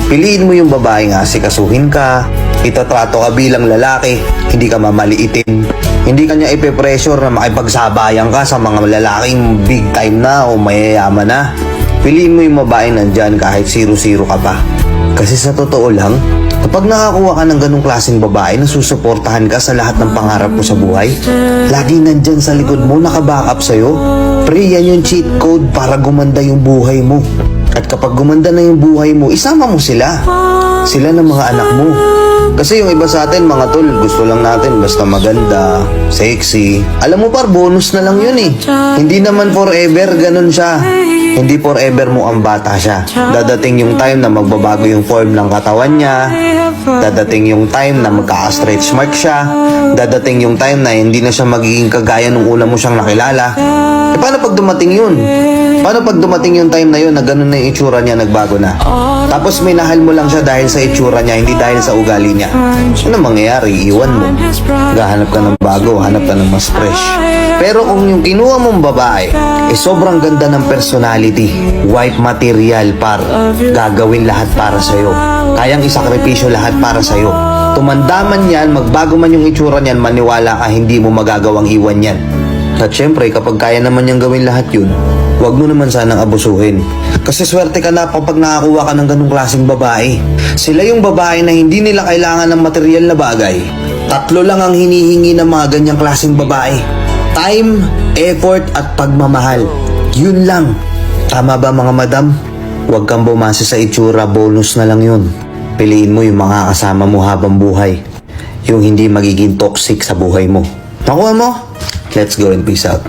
Piliin mo yung babaeng asikasuhin ka, itatrato ka bilang lalaki, hindi ka mamaliitin. Hindi ka niya ipe-pressure na makipagsabayan ka sa mga lalaking big time na o mayayaman na. Piliin mo yung babaeng nandyan kahit 0-0 ka pa. Kasi sa totoo lang, kapag nakakuha ka ng ganong klaseng babae na susuportahan ka sa lahat ng pangarap mo sa buhay, laging nandyan sa likod mo, nakabackup sa'yo. Pre, yan yung cheat code para gumanda yung buhay mo. At kapag gumanda na yung buhay mo, isama mo sila. Sila ng mga anak mo. Kasi yung iba sa atin, mga tol, gusto lang natin basta maganda, sexy. Alam mo par, bonus na lang yun eh. Hindi naman forever ganun siya. Hindi forever mo ang bata siya. Dadating yung time na magbabago yung form ng katawan niya. Dadating yung time na magkaka-stretch mark siya. Dadating yung time na hindi na siya magiging kagaya nung una mo siyang nakilala. E paano pag dumating yun? Paano pag dumating yung time na yun na ganun na yung itsura niya, nagbago na? Tapos minahal mo lang siya dahil sa itsura niya, hindi dahil sa ugali niya. Ano mangyayari? Iwan mo. Gahanap ka ng bago, hanap ka ng mas fresh. Pero kung yung kinuha mong babae, sobrang ganda ng personality, wife material par, gagawin lahat para sa'yo. Kayang isakripisyo lahat para sa'yo. Tumanda man yan, magbago man yung itsura niyan, maniwala ka, hindi mo magagawang iwan yan. At syempre, kapag kaya naman niyang gawin lahat yun, huwag mo naman sanang abusuhin. Kasi swerte ka na kapag nakakuha ka ng ganung klaseng babae. Sila yung babae na hindi nila kailangan ng material na bagay. 3 lang ang hinihingi ng mga ganyang klaseng babae. Time, effort, at pagmamahal. Yun lang. Tama ba mga madam? Huwag kang bumasa sa itsura, bonus na lang yun. Piliin mo yung mga kasama mo habang buhay. Yung hindi magiging toxic sa buhay mo. Nakuha mo? Let's go and peace out.